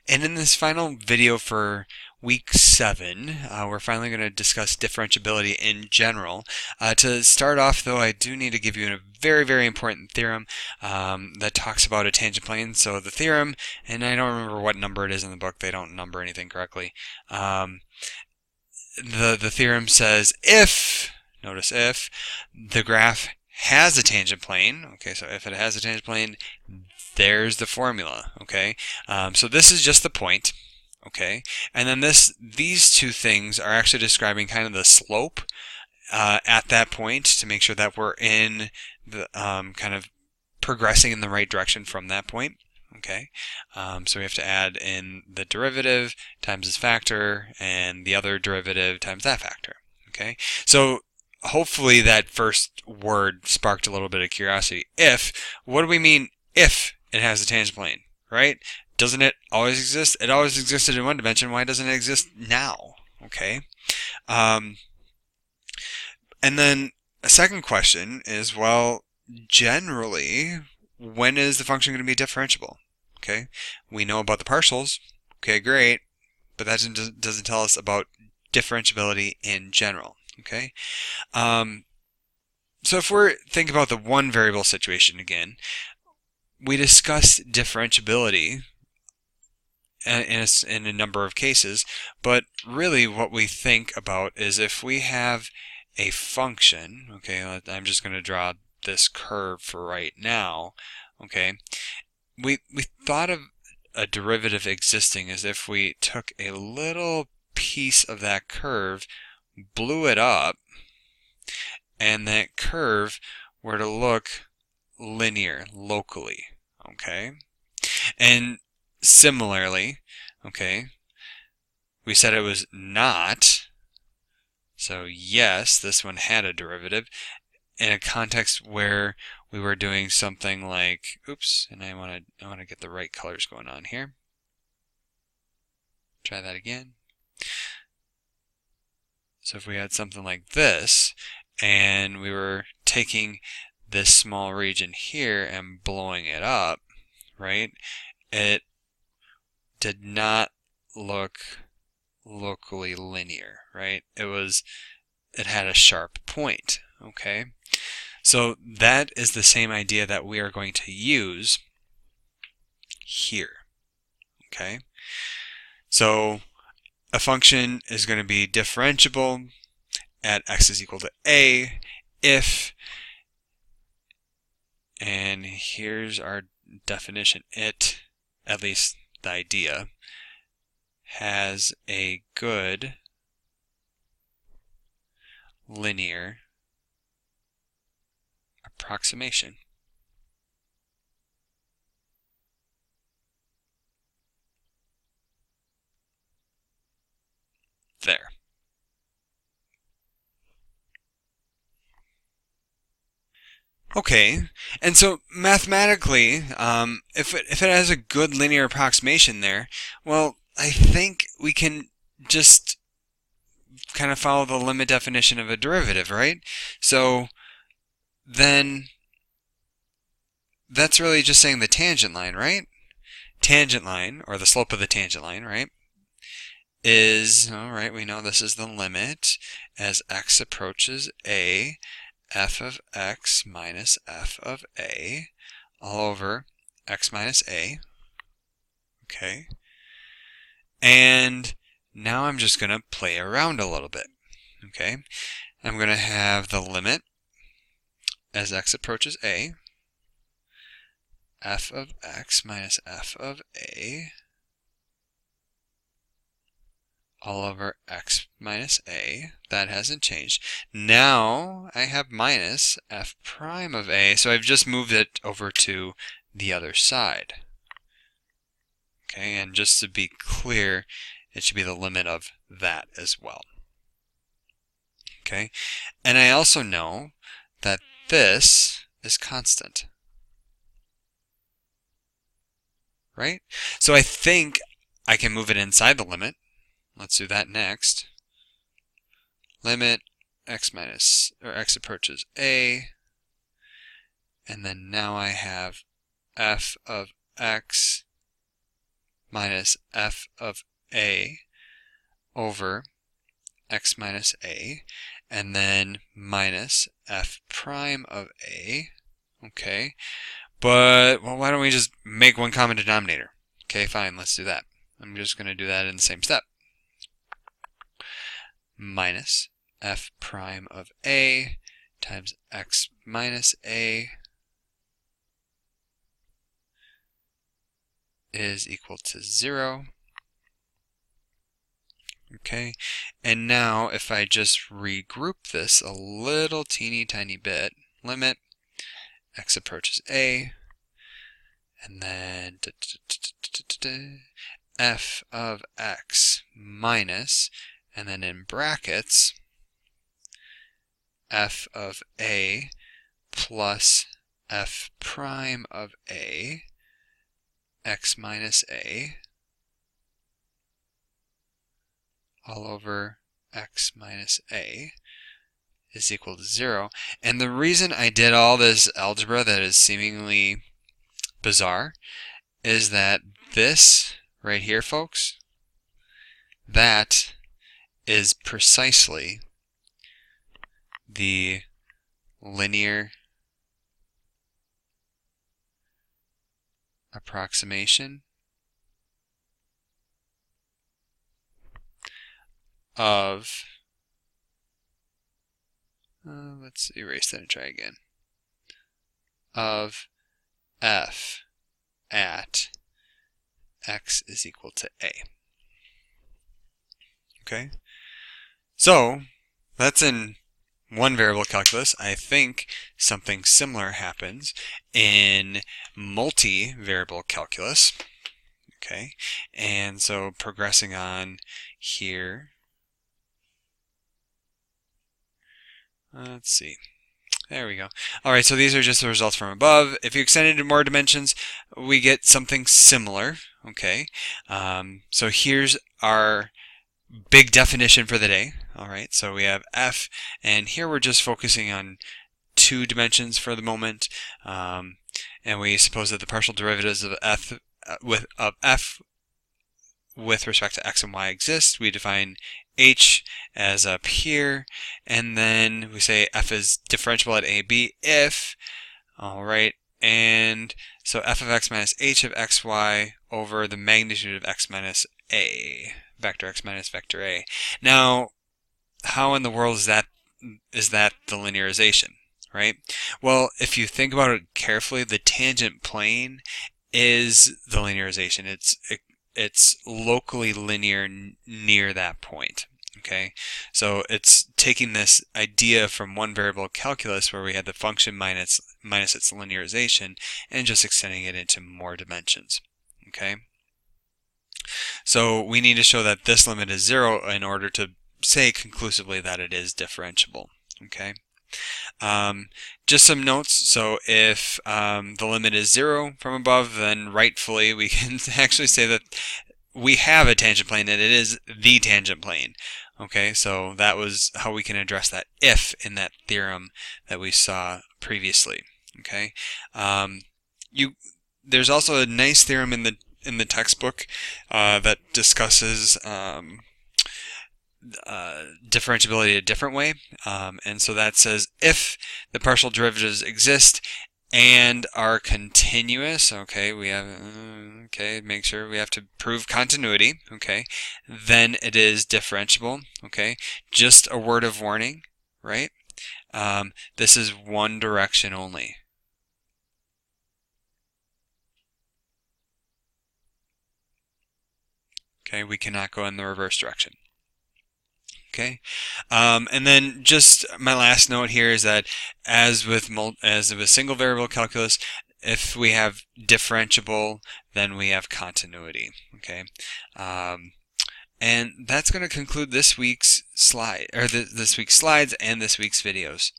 And in this final video for week 7, we're finally going to discuss differentiability in general. To start off, though, I do need to give you a very, very important theorem that talks about a tangent plane. So the theorem, and I don't remember what number it is in the book, they don't number anything correctly. The theorem says notice if, the graph has a tangent plane, okay, so if it has a tangent plane, there's the formula, okay? So this is just the point, okay? And then these two things are actually describing kind of the slope at that point to make sure that we're in the kind of progressing in the right direction from that point. Okay, so we have to add in the derivative times this factor and the other derivative times that factor. Okay, so hopefully that first word sparked a little bit of curiosity. If, what do we mean if it has a tangent plane, right? Doesn't it always exist? It always existed in one dimension. Why doesn't it exist now? Okay, and then a second question is, well, generally, when is the function going to be differentiable? Okay, we know about the partials. Okay, great, but that doesn't tell us about differentiability in general. Okay, so if we're thinking about the one variable situation again, we discussed differentiability in a number of cases, but really what we think about is if we have a function, okay, I'm just going to draw this curve for right now, okay, we thought of a derivative existing as if we took a little piece of that curve, blew it up, and that curve were to look linear locally, okay? And similarly, okay, we said it was not, so yes, this one had a derivative in a context where we were doing something like, oops, and I want to get the right colors going on here. Try that again. So if we had something like this, and we were taking this small region here and blowing it up, right, it did not look locally linear, right? It had a sharp point, okay? So that is the same idea that we are going to use here, okay? So a function is going to be differentiable at x is equal to a if, and here's our definition, it, at least the idea, has a good linear approximation. There. Okay, and so mathematically, if it has a good linear approximation there, well, I think we can just kind of follow the limit definition of a derivative, right? So then that's really just saying the tangent line, right? Tangent line, or the slope of the tangent line, right, is, all right, we know this is the limit as x approaches a, f of x minus f of a all over x minus a, okay? And now I'm just going to play around a little bit, okay? I'm going to have the limit as x approaches a, f of x minus f of a all over x minus a. That hasn't changed. Now I have minus f prime of a, so I've just moved it over to the other side. Okay, and just to be clear, it should be the limit of that as well. Okay, and I also know that this is constant. Right? So I think I can move it inside the limit. Let's do that next. Limit x approaches a, and then now I have f of x minus f of a over x minus a, and then minus f prime of a. Okay, but well, why don't we just make one common denominator? Okay, fine, let's do that. I'm just going to do that in the same step. Minus f prime of a times x minus a is equal to 0. Okay, and now if I just regroup this a little teeny tiny bit, limit x approaches a, and then f of x minus, and then in brackets, f of a plus f prime of a, x minus a, all over x minus a is equal to 0. And the reason I did all this algebra that is seemingly bizarre is that this right here, folks, that is precisely the linear approximation of, let's erase that and try again, of f at x is equal to a. Okay, so that's in one variable calculus. I think something similar happens in multi-variable calculus. Okay, and so progressing on here, let's see. There we go. All right, so these are just the results from above. If you extend it to more dimensions, we get something similar. Okay, so here's our big definition for the day. All right, so we have f, and here we're just focusing on 2 dimensions for the moment, and we suppose that the partial derivatives of f with respect to x and y exist. We define h as up here, and then we say f is differentiable at a, b if, all right, and so f of x minus h of xy over the magnitude of x minus a, vector x minus vector a. Now, how in the world is that the linearization, right? Well, if you think about it carefully, the tangent plane is the linearization. It's locally linear near that point. Okay, so it's taking this idea from one variable calculus where we had the function minus its linearization and just extending it into more dimensions. Okay, so we need to show that this limit is 0 in order to say conclusively that it is differentiable. Okay, just some notes. So if the limit is 0 from above, then rightfully we can actually say that we have a tangent plane and it is the tangent plane. Okay, so that was how we can address that if in that theorem that we saw previously. Okay, there's also a nice theorem in the textbook that discusses differentiability a different way, and so that says if the partial derivatives exist and are continuous, okay, we have, make sure we have to prove continuity, okay, then it is differentiable, okay. Just a word of warning, right? This is one direction only. Okay, we cannot go in the reverse direction. Okay, and then just my last note here is that as with single variable calculus, if we have differentiable, then we have continuity. Okay, and that's going to conclude this week's slide, or this week's slides and this week's videos.